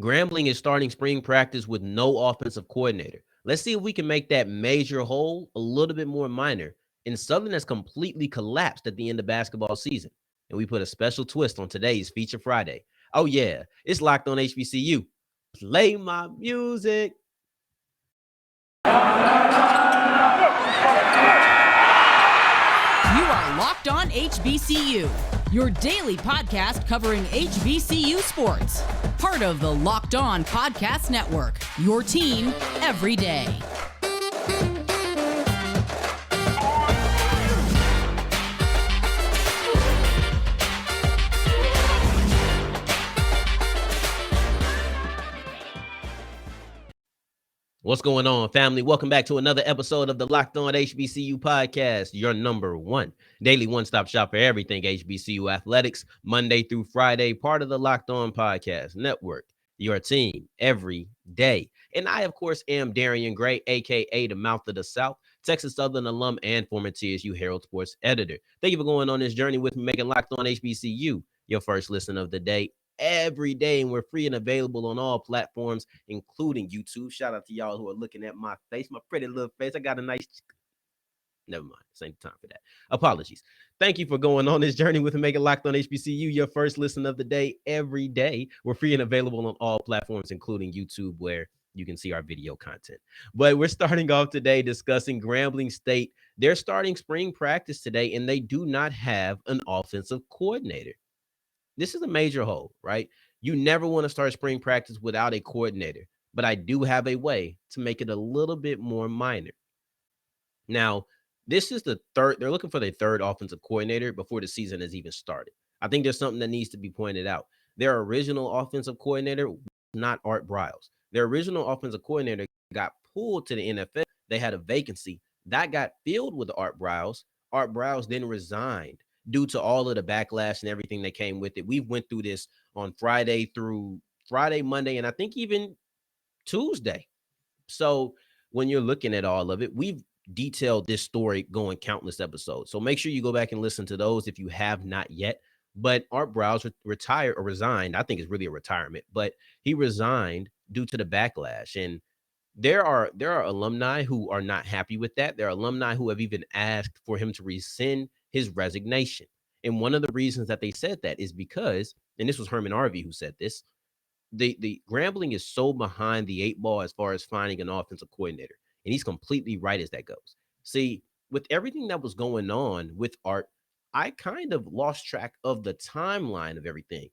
Grambling is starting spring practice with no offensive coordinator. Let's see if we can make that major hole a little bit more minor. And Southern has completely collapsed at the end of basketball season. And we put a special twist on today's Feature Friday. Oh, yeah, it's Locked On HBCU. Play my music. You are Locked On HBCU, your daily podcast covering HBCU sports. Part of the Locked On Podcast Network, your team every day. What's going on, family? Welcome back to another episode of the Locked On HBCU podcast, your number one daily one-stop shop for everything HBCU athletics, Monday through Friday, part of the Locked On Podcast Network, your team every day. And I, of course, am Darian Gray, a.k.a. the Mouth of the South, Texas Southern alum and former TSU Herald Sports editor. Thank you for going on this journey with me, making Locked On HBCU your first listen of the day every day, and we're free and available on all platforms, including YouTube. Shout out to y'all who are looking at my face, my pretty little face. I got a nice, never mind, it's ain't time for that. Apologies. Thank you for going on this journey with Make It Locked On HBCU, your first listen of the day every day. We're free and available on all platforms, including YouTube, where you can see our video content. But we're starting off today discussing Grambling State. They're starting spring practice today, and they do not have an offensive coordinator. This is a major hole, right? You never want to start spring practice without a coordinator, but I do have a way to make it a little bit more minor. Now, this is the third, they're looking for their third offensive coordinator before the season has even started. I think there's something that needs to be pointed out. Their original offensive coordinator was not Art Briles. Their original offensive coordinator got pulled to the NFL. They had a vacancy that got filled with Art Briles. Art Briles then resigned due to all of the backlash and everything that came with it. We went through this on Friday through Friday, Monday, and I think even Tuesday. So when you're looking at all of it, we've detailed this story going countless episodes. So make sure you go back and listen to those if you have not yet. But Art Briles retired or resigned. I think it's really a retirement, but he resigned due to the backlash. And there are alumni who are not happy with that. There are alumni who have even asked for him to rescind his resignation. And one of the reasons that they said that is because, and this was Herman Harvey who said this, the Grambling is so behind the eight ball as far as finding an offensive coordinator. And he's completely right as that goes. See, with everything that was going on with Art, I kind of lost track of the timeline of everything.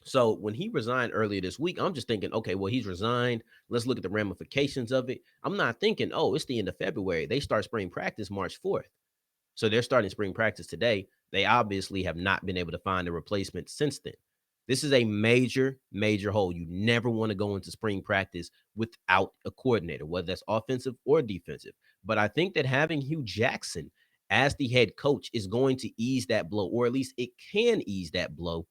So when he resigned earlier this week, I'm just thinking, okay, well, he's resigned. Let's look at the ramifications of it. I'm not thinking, oh, it's the end of February. They start spring practice March 4th. So they're starting spring practice today. They obviously have not been able to find a replacement since then. This is a major, major hole. You never want to go into spring practice without a coordinator, whether that's offensive or defensive. But I think that having Hue Jackson as the head coach is going to ease that blow, or at least it can ease that blow,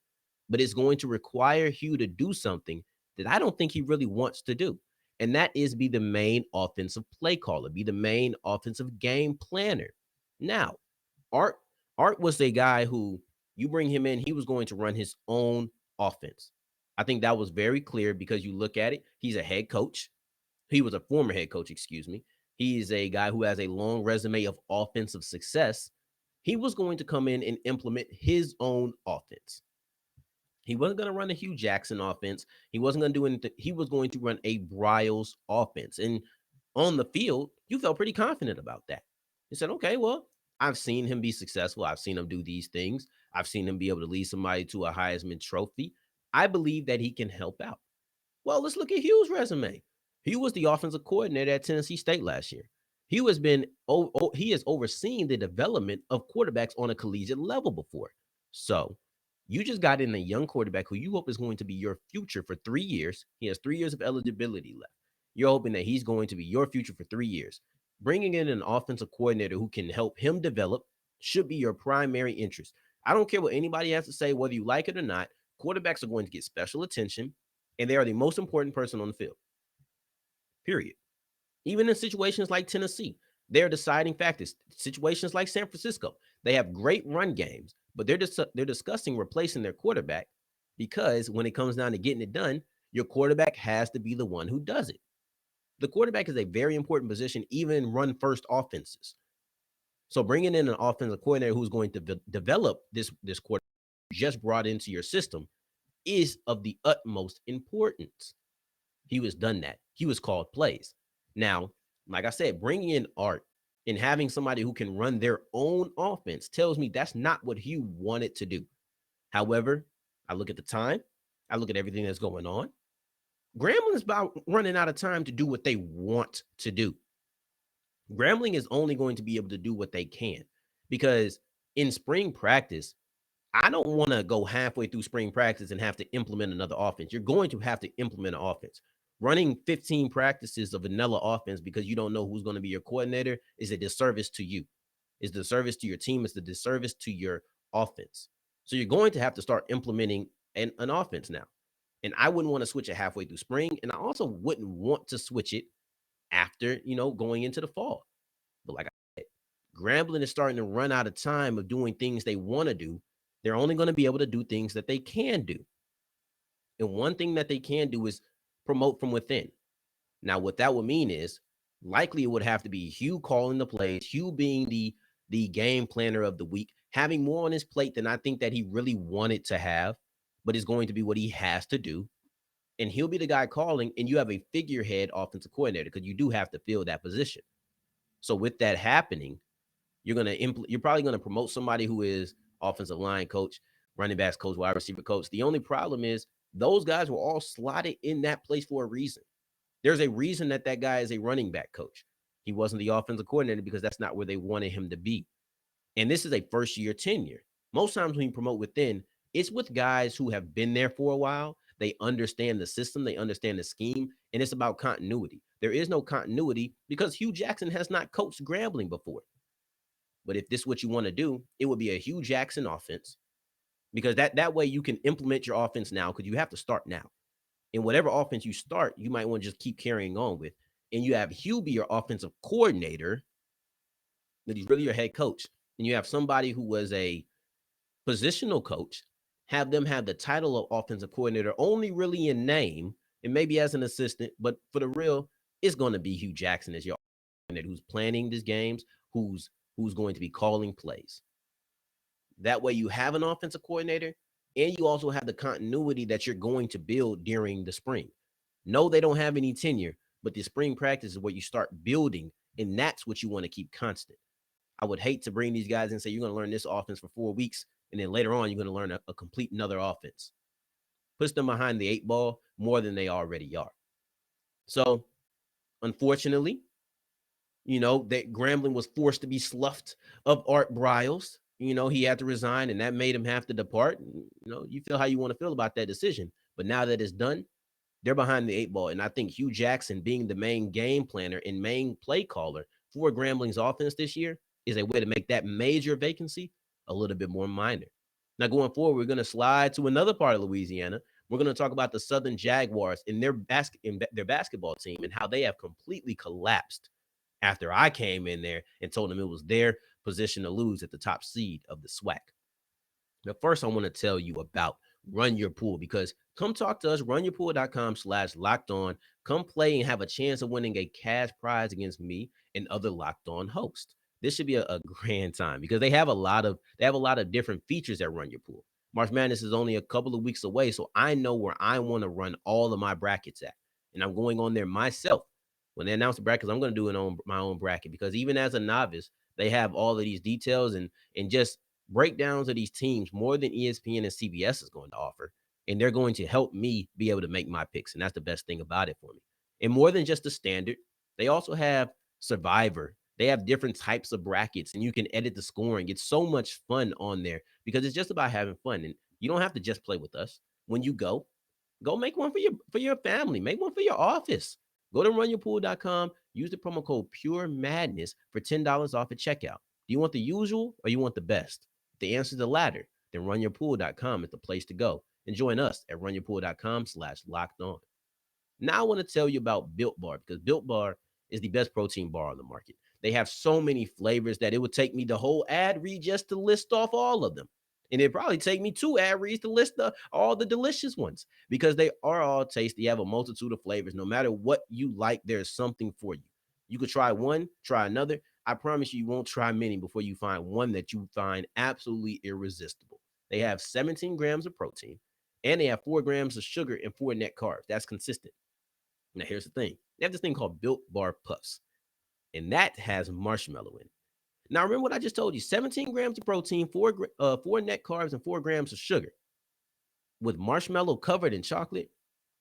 but it's going to require Hue to do something that I don't think he really wants to do. And that is be the main offensive play caller, be the main offensive game planner. Now, Art was a guy who you bring him in, he was going to run his own offense. I think that was very clear because you look at it, he's a head coach. He was a former head coach, excuse me. He is a guy who has a long resume of offensive success. He was going to come in and implement his own offense. He wasn't going to run a Hue Jackson offense. He wasn't going to do anything. He was going to run a Briles offense. And on the field, you felt pretty confident about that. You said, okay, well, I've seen him be successful. I've seen him do these things. I've seen him be able to lead somebody to a Heisman Trophy. I believe that he can help out. Well, let's look at Hue's resume. He was the offensive coordinator at Tennessee State last year. He has overseen the development of quarterbacks on a collegiate level before. So you just got in a young quarterback who you hope is going to be your future for 3 years. He has 3 years of eligibility left. You're hoping that he's going to be your future for 3 years. Bringing in an offensive coordinator who can help him develop should be your primary interest. I don't care what anybody has to say, whether you like it or not. Quarterbacks are going to get special attention, and they are the most important person on the field. Period. Even in situations like Tennessee, they're deciding factors. Situations like San Francisco, they have great run games, but they're discussing replacing their quarterback because when it comes down to getting it done, Your quarterback has to be the one who does it. The quarterback is a very important position, even in run first offenses. So bringing in an offensive coordinator who's going to develop this quarterback just brought into your system is of the utmost importance. He was done that. He was called plays. Now, like I said, bringing in Art and having somebody who can run their own offense tells me that's not what Hue wanted to do. However, I look at the time, I look at everything that's going on. Grambling is about running out of time to do what they want to do. Grambling is only going to be able to do what they can because in spring practice, I don't want to go halfway through spring practice and have to implement another offense. You're going to have to implement an offense. Running 15 practices of vanilla offense because you don't know who's going to be your coordinator is a disservice to you. It's a disservice to your team. It's a disservice to your offense. So you're going to have to start implementing an offense now. And I wouldn't want to switch it halfway through spring. And I also wouldn't want to switch it after, going into the fall. But like I said, Grambling is starting to run out of time of doing things they want to do. They're only going to be able to do things that they can do. And one thing that they can do is promote from within. Now, what that would mean is likely it would have to be Hue calling the plays, Hue being the game planner of the week, having more on his plate than I think that he really wanted to have, but is going to be what he has to do. And he'll be the guy calling, and you have a figurehead offensive coordinator because you do have to fill that position. So with that happening, you're probably gonna promote somebody who is offensive line coach, running backs coach, wide receiver coach. The only problem is those guys were all slotted in that place for a reason. There's a reason that guy is a running back coach. He wasn't the offensive coordinator because that's not where they wanted him to be. And this is a first year tenure. Most times when you promote within, it's with guys who have been there for a while. They understand the system, they understand the scheme, and it's about continuity. There is no continuity because Hue Jackson has not coached Grambling before. But if this is what you want to do, it would be a Hue Jackson offense because that way you can implement your offense now because you have to start now. And whatever offense you start, you might want to just keep carrying on with. And you have Hue be your offensive coordinator, that he's really your head coach. And you have somebody who was a positional coach, have them have the title of offensive coordinator only really in name and maybe as an assistant, but for the real, it's going to be Hue Jackson as your coordinator who's planning these games, who's going to be calling plays. That way you have an offensive coordinator and you also have the continuity that you're going to build during the spring. No, they don't have any tenure, but the spring practice is where you start building, and that's what you want to keep constant. I would hate to bring these guys in and say, you're going to learn this offense for 4 weeks, and then later on, you're going to learn a complete another offense. Puts them behind the 8 ball more than they already are. So, unfortunately, that Grambling was forced to be sloughed of Art Briles. He had to resign, and that made him have to depart. You feel how you want to feel about that decision. But now that it's done, they're behind the 8 ball. And I think Hue Jackson being the main game planner and main play caller for Grambling's offense this year is a way to make that major vacancy a little bit more minor. Now, going forward, we're going to slide to another part of Louisiana. We're going to talk about the Southern Jaguars and their basketball team and how they have completely collapsed after I came in there and told them it was their position to lose at the top seed of the SWAC. Now, first, I want to tell you about Run Your Pool because come talk to us, runyourpool.com/locked-on. Come play and have a chance of winning a cash prize against me and other Locked On hosts. This should be a grand time because they have a lot of different features at Run Your Pool. March Madness is only a couple of weeks away, so I know where I want to run all of my brackets at, and I'm going on there myself. When they announce the brackets, I'm going to do it on my own bracket because even as a novice, they have all of these details and just breakdowns of these teams more than ESPN and CBS is going to offer. And they're going to help me be able to make my picks. And that's the best thing about it for me. And more than just the standard, they also have Survivor. They have different types of brackets and you can edit the scoring. It's so much fun on there because it's just about having fun. And you don't have to just play with us. When you go make one for your family. Make one for your office. Go to runyourpool.com. Use the promo code Pure Madness for $10 off at checkout. Do you want the usual or you want the best? If the answer is the latter, then runyourpool.com is the place to go. And join us at runyourpool.com/locked-on. Now I want to tell you about Built Bar because Built Bar is the best protein bar on the market. They have so many flavors that it would take me the whole ad read just to list off all of them. And it'd probably take me 2 ad reads to list all the delicious ones because they are all tasty. You have a multitude of flavors. No matter what you like, there's something for you. You could try one, try another. I promise you won't try many before you find one that you find absolutely irresistible. They have 17 grams of protein and they have 4 grams of sugar and 4 net carbs. That's consistent. Now, here's the thing. They have this thing called Built Bar Puffs, and that has marshmallow in it. Now, remember what I just told you, 17 grams of protein, 4 net carbs, and 4 grams of sugar with marshmallow covered in chocolate.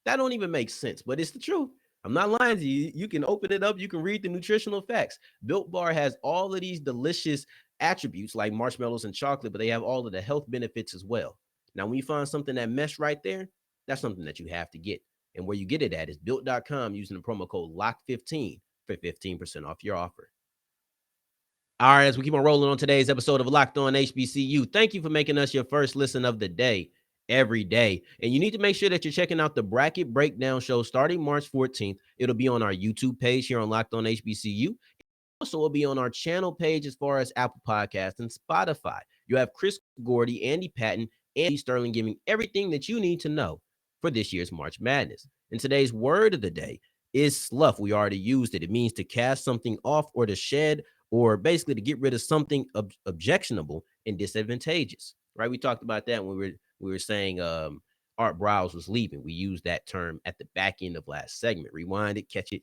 That don't even make sense, but it's the truth. I'm not lying to you. You can open it up. You can read the nutritional facts. Built Bar has all of these delicious attributes like marshmallows and chocolate, but they have all of the health benefits as well. Now, when you find something that mesh right there, that's something that you have to get. And where you get it at is built.com using the promo code LOCK15 for 15% off your offer. All right, as we keep on rolling on today's episode of Locked On HBCU, thank you for making us your first listen of the day every day. And you need to make sure that you're checking out the Bracket Breakdown show starting March 14th. It'll be on our YouTube page here on Locked On HBCU. Also, it'll be on our channel page as far as Apple Podcasts and Spotify. You have Chris Gordy, Andy Patton, and Andy Sterling giving everything that you need to know for this year's March Madness. And today's word of the day is slough. We already used it. It means to cast something off or to shed, or basically to get rid of something objectionable and disadvantageous, right? We talked about that when we were saying Art Briles was leaving. We used that term at the back end of last segment. Rewind it, catch it,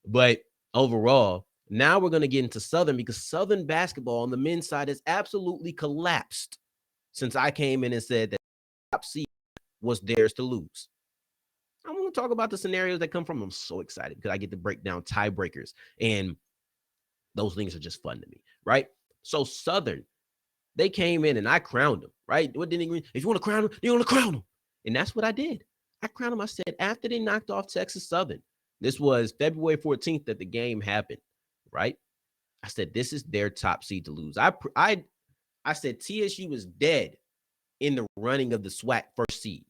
But overall, now we're going to get into Southern because Southern basketball on the men's side has absolutely collapsed since I came in and said that top seed was theirs to lose. I'm going to talk about the scenarios that come from them. I'm so excited because I get to break down tiebreakers, and those things are just fun to me, right? So Southern, they came in and I crowned them, right? What didn't he, if you want to crown them, you want to crown them. And that's what I did. I crowned them. I said, after they knocked off Texas Southern, this was February 14th that the game happened, right? I said, this is their top seed to lose. I said TSU was dead in the running of the SWAC first seed.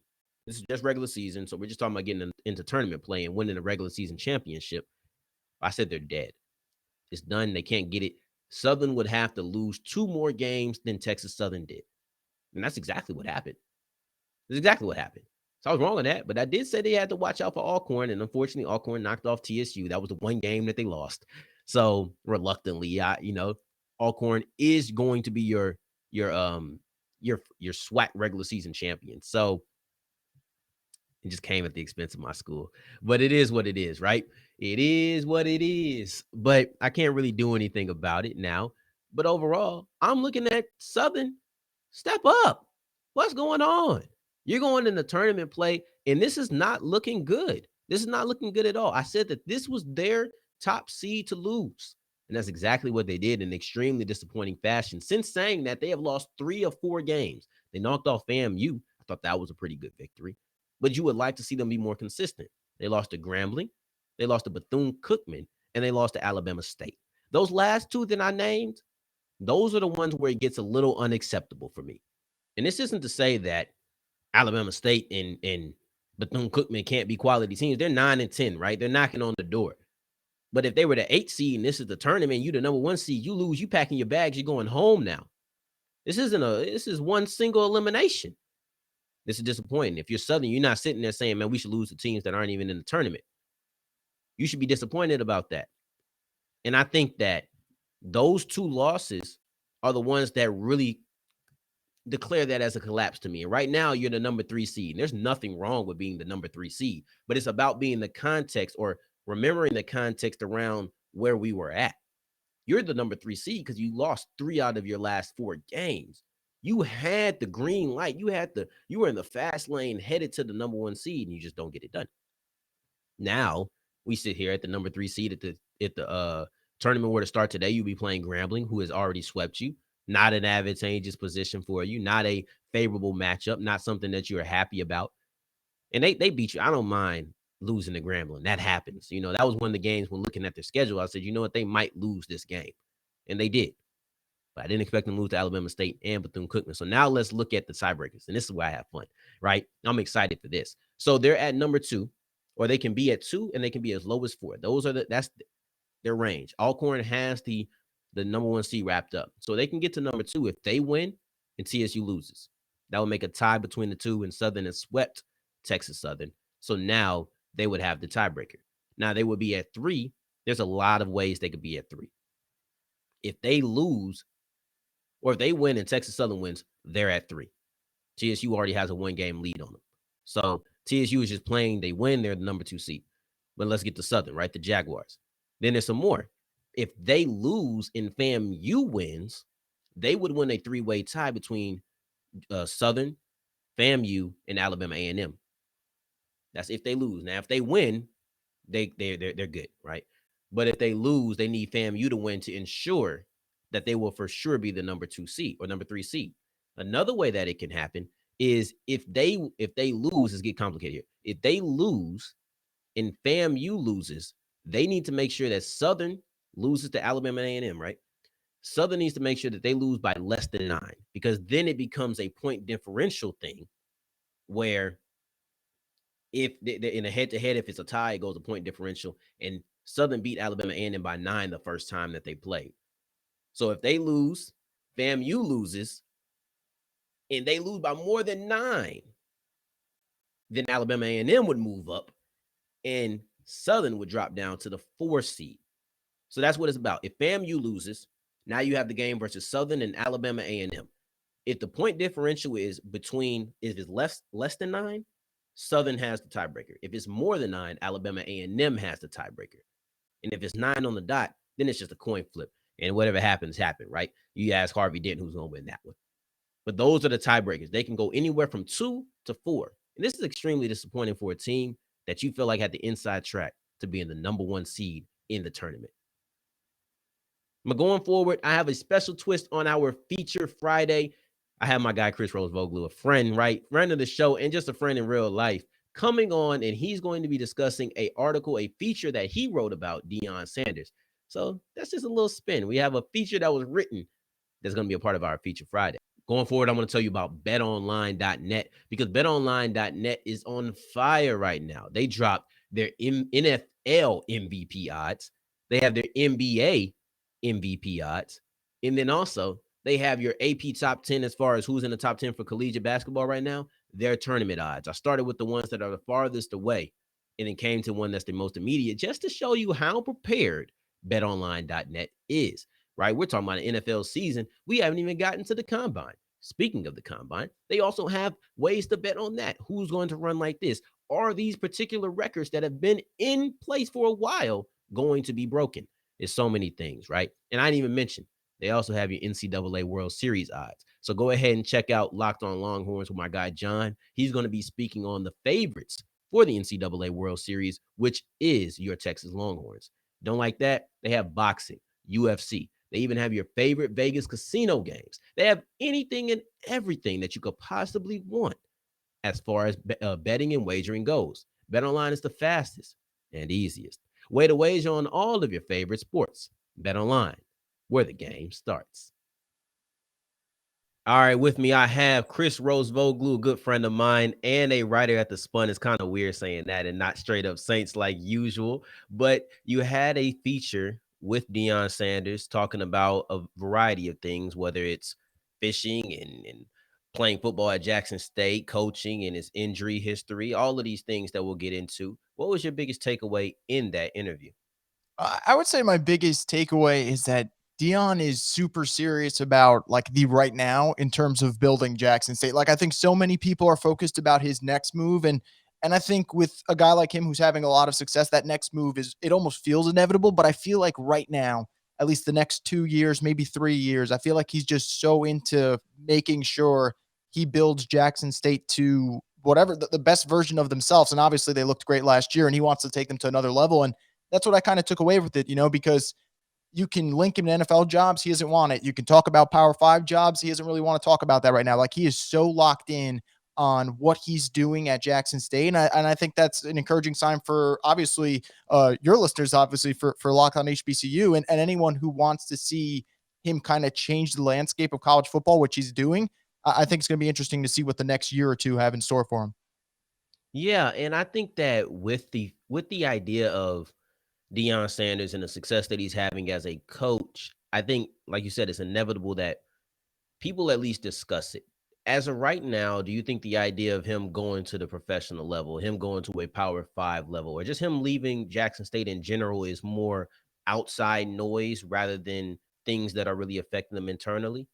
This is just regular season, so we're just talking about getting into tournament play and winning a regular season championship. I said they're dead. It's done. They can't get it. Southern would have to lose 2 more games than Texas Southern did. And that's exactly what happened. That's exactly what happened. So I was wrong on that, but I did say they had to watch out for Alcorn, and unfortunately, Alcorn knocked off TSU. That was the one game that they lost. So reluctantly, Alcorn is going to be your SWAC regular season champion. So it just came at the expense of my school, but it is what it is, right? It is what it is, but I can't really do anything about it now. But overall, I'm looking at Southern step up. What's going on? You're going in the tournament play, and this is not looking good. This is not looking good at all. I said that this was their top seed to lose, and that's exactly what they did in extremely disappointing fashion. Since saying that, they have lost 3 of 4 games. They knocked off FAMU. I thought that was a pretty good victory, but you would like to see them be more consistent. They lost to Grambling, they lost to Bethune-Cookman, and they lost to Alabama State. Those last 2 that I named, those are the ones where it gets a little unacceptable for me. And this isn't to say that Alabama State and Bethune-Cookman can't be quality teams. They're 9 and 10, right? They're knocking on the door. But if they were the 8 seed and this is the tournament, you the number 1 seed, you lose, you packing your bags, you're going home now. This is one single elimination. This is disappointing. If you're Southern, you're not sitting there saying, man, we should lose to teams that aren't even in the tournament. You should be disappointed about that. And I think that those 2 losses are the ones that really declare that as a collapse to me. And right now, you're the number 3 seed. And there's nothing wrong with being the number 3 seed, but it's about being the context or remembering the context around where we were at. You're the number 3 seed because you lost 3 out of your last 4 games. You had the green light. You were in the fast lane headed to the number 1 seed, and you just don't get it done. Now we sit here at the number 3 seed at the tournament where to start today. You'll be playing Grambling, who has already swept you. Not an advantageous position for you, not a favorable matchup, not something that you're happy about. And they beat you. I don't mind losing to Grambling. That happens. That was one of the games when looking at their schedule. I said, you know what, they might lose this game. And they did. But I didn't expect them to lose to Alabama State and Bethune-Cookman. So now let's look at the tiebreakers. And this is where I have fun, right? I'm excited for this. So they're at number 2, or they can be at 2, and they can be as low as 4. That's their range. Alcorn has the number 1 seed wrapped up. So they can get to number 2. If they win, and TSU loses. That would make a tie between the two, and Southern has swept Texas Southern. So now they would have the tiebreaker. Now they would be at 3. There's a lot of ways they could be at 3. If they lose, or if they win and Texas Southern wins, they're at 3. TSU already has a 1-game lead on them. So TSU is just playing. They win, they're the number 2 seed. But let's get to Southern, right? The Jaguars. Then there's some more. If they lose and FAMU wins, they would win a 3-way tie between Southern, FAMU, and Alabama A&M. That's if they lose. Now, if they win, they're good, right? But if they lose, they need FAMU to win to ensure that they will for sure be the number 2 seed or number 3 seed. Another way that it can happen is if they lose, it's get complicated here. If they lose and FAMU loses, they need to make sure that Southern loses to Alabama and A&M, right? Southern needs to make sure that they lose by less than 9, because then it becomes a point differential thing where if in a head-to-head, if it's a tie, it goes a point differential, and Southern beat Alabama A&M by 9 the first time that they played. So if they lose, FAMU loses, and they lose by more than 9, then Alabama A&M would move up, and Southern would drop down to the 4 seed. So that's what it's about. If FAMU loses, now you have the game versus Southern and Alabama A&M. If the point differential is if it's less than 9, Southern has the tiebreaker. If it's more than 9, Alabama A&M has the tiebreaker. And if it's 9 on the dot, then it's just a coin flip. And whatever happens, right? You ask Harvey Dent who's going to win that one. But those are the tiebreakers. They can go anywhere from 2 to 4. And this is extremely disappointing for a team that you feel like had the inside track to be in the number 1 seed in the tournament. But going forward, I have a special twist on our feature Friday. I have my guy, Chris Rosvoglou, a friend, right? Friend of the show and just a friend in real life, coming on, and he's going to be discussing a feature that he wrote about Deion Sanders. So that's just a little spin. We have a feature that was written that's going to be a part of our feature Friday. Going forward, I'm going to tell you about betonline.net, because betonline.net is on fire right now. They dropped their NFL MVP odds. They have their NBA MVP odds. And then also they have your AP top 10 as far as who's in the top 10 for collegiate basketball right now, their tournament odds. I started with the ones that are the farthest away and then came to one that's the most immediate, just to show you how prepared betonline.net is, right? We're talking about an NFL season. We haven't even gotten to the combine. Speaking of the combine, they also have ways to bet on that. Who's going to run like this? Are these particular records that have been in place for a while going to be broken? It's so many things, right? And I didn't even mention, they also have your NCAA World Series odds. So go ahead and check out Locked on Longhorns with my guy, John. He's going to be speaking on the favorites for the NCAA World Series, which is your Texas Longhorns. Don't like that? They have boxing, UFC. They even have your favorite Vegas casino games. They have anything and everything that you could possibly want as far as betting and wagering goes. BetOnline is the fastest and easiest way to wager on all of your favorite sports. BetOnline, where the game starts. All right, with me, I have Chris Rosvoglou, a good friend of mine and a writer at The Spun. It's kind of weird saying that and not straight up Saints like usual, but you had a feature with Deion Sanders talking about a variety of things, whether it's fishing and playing football at Jackson State, coaching and his injury history, all of these things that we'll get into. What was your biggest takeaway in that interview? I would say my biggest takeaway is that Deion is super serious about like the right now in terms of building Jackson State. Like I think so many people are focused about his next move, and I think with a guy like him who's having a lot of success, that next move it almost feels inevitable. But I feel like right now, at least the next 2 years, maybe 3 years, I feel like he's just so into making sure he builds Jackson State to whatever the best version of themselves. And obviously they looked great last year, and he wants to take them to another level. And that's what I kind of took away with it, because you can link him to NFL jobs. He doesn't want it. You can talk about Power 5 jobs. He doesn't really want to talk about that right now. Like he is so locked in on what he's doing at Jackson State. And I think that's an encouraging sign for obviously your listeners, obviously for Locked on HBCU and anyone who wants to see him kind of change the landscape of college football, which he's doing. I think it's going to be interesting to see what the next year or two have in store for him. Yeah. And I think that with the idea of Deion Sanders and the success that he's having as a coach, I think, like you said, it's inevitable that people at least discuss it. As of right now, do you think the idea of him going to the professional level, him going to a Power 5 level, or just him leaving Jackson State in general is more outside noise rather than things that are really affecting them internally?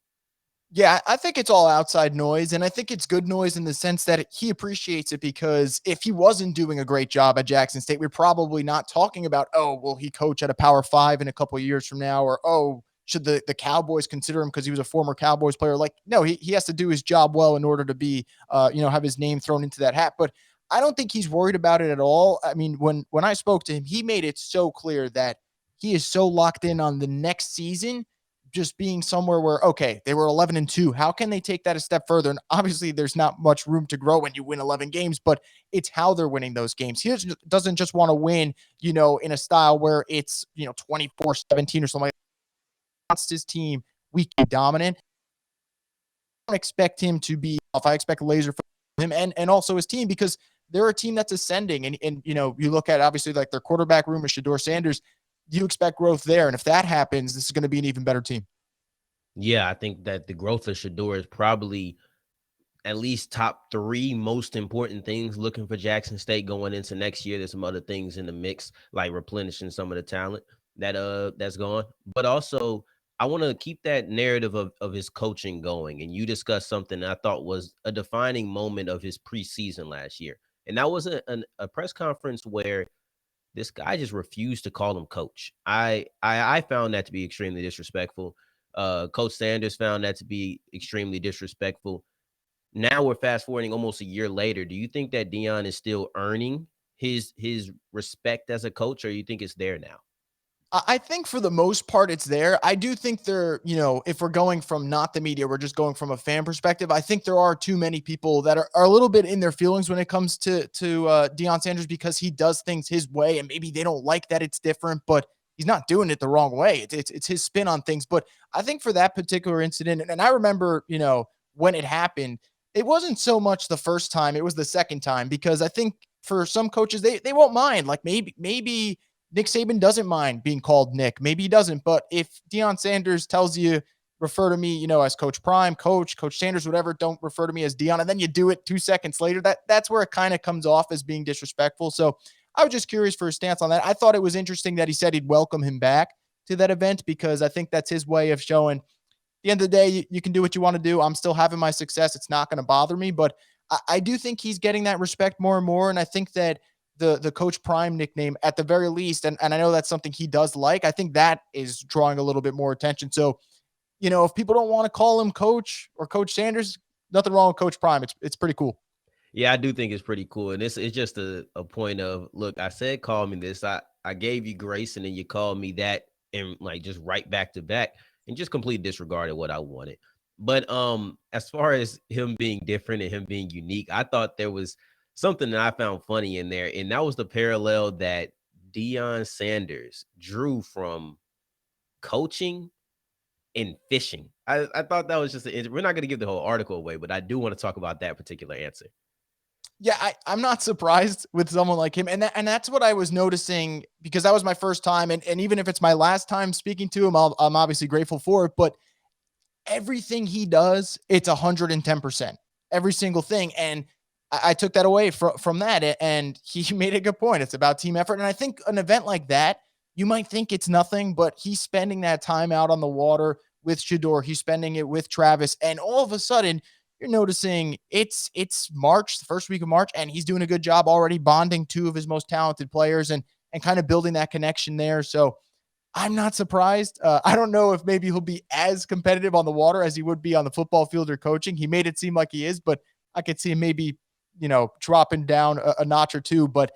Yeah, I think it's all outside noise. And I think it's good noise in the sense that he appreciates it, because if he wasn't doing a great job at Jackson State, we're probably not talking about, oh, will he coach at a Power 5 in a couple of years from now? Or, oh, should the Cowboys consider him because he was a former Cowboys player? Like, no, he has to do his job well in order to be, have his name thrown into that hat. But I don't think he's worried about it at all. I mean, when I spoke to him, he made it so clear that he is so locked in on the next season just being somewhere where, okay, they were 11-2. How can they take that a step further? And obviously there's not much room to grow when you win 11 games, but it's how they're winning those games. He doesn't just want to win, in a style where it's, 24-17 or something like that. He wants his team weak and dominant. I don't expect him to be off. I expect laser from him and also his team, because they're a team that's ascending. And you look at obviously like their quarterback room with Shedeur Sanders, you expect growth there. And if that happens, this is going to be an even better team. Yeah, I think that the growth of Shedeur is probably at least top 3 most important things looking for Jackson State going into next year. There's some other things in the mix, like replenishing some of the talent that's gone. But also, I want to keep that narrative of his coaching going. And you discussed something that I thought was a defining moment of his preseason last year. And that was a press conference where this guy just refused to call him coach. I found that to be extremely disrespectful. Coach Sanders found that to be extremely disrespectful. Now we're fast forwarding almost a year later. Do you think that Deion is still earning his respect as a coach, or you think it's there now? I think for the most part, it's there. I do think if we're going from not the media, we're just going from a fan perspective. I think there are too many people that are a little bit in their feelings when it comes to Deion Sanders, because he does things his way, and maybe they don't like that it's different, but he's not doing it the wrong way. It's his spin on things. But I think for that particular incident, and I remember, when it happened, it wasn't so much the first time, it was the second time, because I think for some coaches, they won't mind. Like maybe Nick Saban doesn't mind being called Nick. Maybe he doesn't. But if Deion Sanders tells you, refer to me, as Coach Prime, Coach Sanders, whatever, don't refer to me as Deion, and then you do it 2 seconds later, that's where it kind of comes off as being disrespectful. So I was just curious for his stance on that. I thought it was interesting that he said he'd welcome him back to that event, because I think that's his way of showing, at the end of the day, you can do what you want to do. I'm still having my success. It's not going to bother me. But I do think he's getting that respect more and more. And I think that the Coach Prime nickname, at the very least, and I know that's something he does like, I think that is drawing a little bit more attention. So, if people don't want to call him Coach or Coach Sanders, nothing wrong with Coach Prime. It's pretty cool. Yeah, I do think it's pretty cool. And it's just a point of, look, I said call me this. I gave you grace, and then you called me that, and like just right back to back, and just completely disregarded what I wanted. But as far as him being different and him being unique, I thought there was something that I found funny in there, and that was the parallel that Deion Sanders drew from coaching and fishing. I thought that was just we're not going to give the whole article away, but I do want to talk about that particular answer. Yeah, I'm not surprised with someone like him. And that's what I was noticing, because that was my first time. And even if it's my last time speaking to him, I'm obviously grateful for it. But everything he does, it's 110%, every single thing. And I took that away from that. And he made a good point. It's about team effort. And I think an event like that, you might think it's nothing, but he's spending that time out on the water with Shedeur. He's spending it with Travis. And all of a sudden, you're noticing it's March, the first week of March, and he's doing a good job already bonding 2 of his most talented players and kind of building that connection there. So I'm not surprised. I don't know if maybe he'll be as competitive on the water as he would be on the football field or coaching. He made it seem like he is, but I could see him maybe, dropping down a notch or 2. But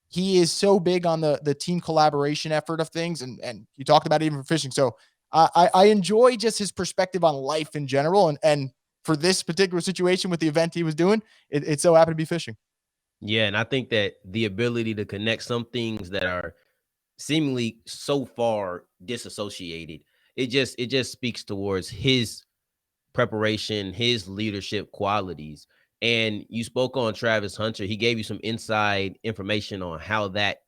he is so big on the team collaboration effort of things. And you talked about it even for fishing. So I enjoy just his perspective on life in general. And for this particular situation with the event he was doing, it so happened to be fishing. Yeah, and I think that the ability to connect some things that are seemingly so far disassociated, it just speaks towards his preparation, his leadership qualities. And you spoke on Travis Hunter. He gave you some inside information on how that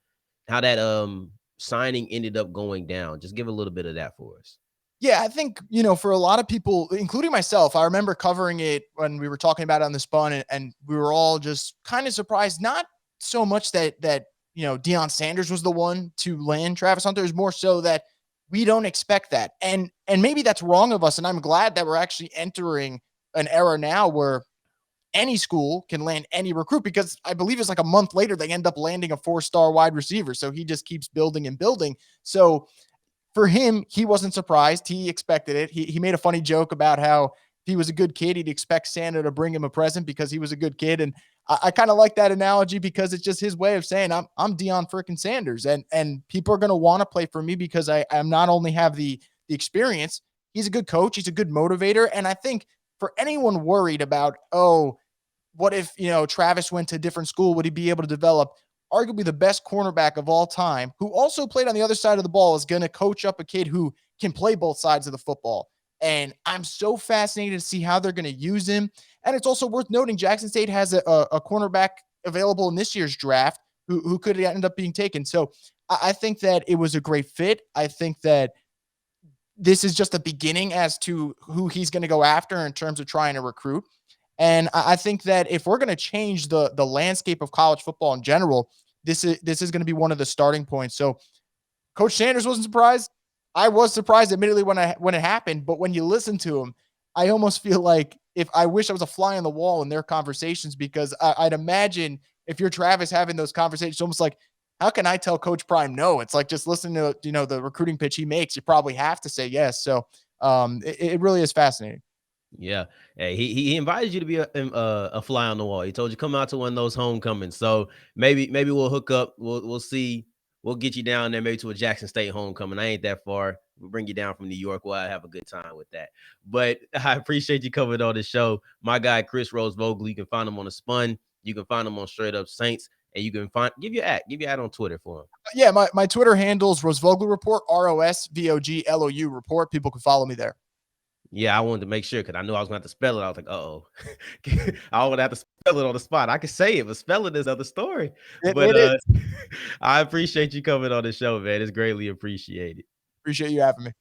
signing ended up going down. Just give a little bit of that for us. Yeah, I think, for a lot of people, including myself, I remember covering it when we were talking about it on the Spun, and we were all just kind of surprised, not so much that Deion Sanders was the one to land Travis Hunter, is more so that we don't expect that. And maybe that's wrong of us, and I'm glad that we're actually entering an era now where any school can land any recruit, because I believe it's like a month later they end up landing a 4-star wide receiver. So he just keeps building and building. So for him, he wasn't surprised. He expected it. He made a funny joke about how if he was a good kid, he'd expect Santa to bring him a present because he was a good kid. And I kind of like that analogy, because it's just his way of saying I'm Deion freaking Sanders, and people are going to want to play for me because I'm not only have the experience, he's a good coach, he's a good motivator. And I think for anyone worried about, oh, what if, Travis went to a different school, would he be able to develop? Arguably the best cornerback of all time, who also played on the other side of the ball, is going to coach up a kid who can play both sides of the football. And I'm so fascinated to see how they're going to use him. And it's also worth noting Jackson State has a cornerback available in this year's draft who could end up being taken. So I think that it was a great fit. I think that this is just a beginning as to who he's going to go after in terms of trying to recruit. And I think that if we're going to change the landscape of college football in general, this is going to be one of the starting points. So Coach Sanders wasn't surprised. I was surprised, admittedly, when it happened. But when you listen to him, I almost feel like I wish I was a fly on the wall in their conversations, because I'd imagine if you're Travis having those conversations, almost like, how can I tell Coach Prime no? It's like just listening to the recruiting pitch he makes. You probably have to say yes. So it really is fascinating. Yeah. Hey, he invited you to be a fly on the wall. He told you come out to one of those homecomings. So maybe we'll hook up. We'll see. We'll get you down there maybe to a Jackson State homecoming. I ain't that far. We'll bring you down from New York. We'll have a good time with that. But I appreciate you coming on the show. My guy Chris Rosvoglou. You can find him on the Spun. You can find him on Straight Up Saints. And you can give your ad on Twitter for him. Yeah, my Twitter handle is Rosvoglou Report, ROSVOGLOU Report. People can follow me there. Yeah, I wanted to make sure because I knew I was going to have to spell it. I was like, uh-oh. I would have to spell it on the spot. I could say it, but spelling is another story. But It is. I appreciate you coming on the show, man. It's greatly appreciated. Appreciate you having me.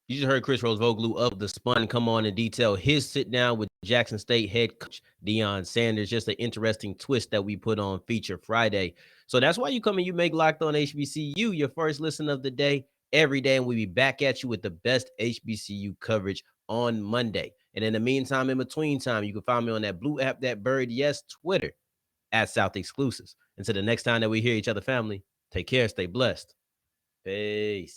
You just heard Chris Rosvoglou of the Spun come on and detail his sit down with Jackson State head coach Deion Sanders. Just an interesting twist that we put on Feature Friday. So that's why you come and you make Locked On HBCU your first listen of the day every day. And we'll be back at you with the best HBCU coverage on Monday. And in the meantime, in between time, you can find me on that blue app, that bird, yes, Twitter at South Exclusives. Until the next time that we hear each other, family, take care, stay blessed. Peace.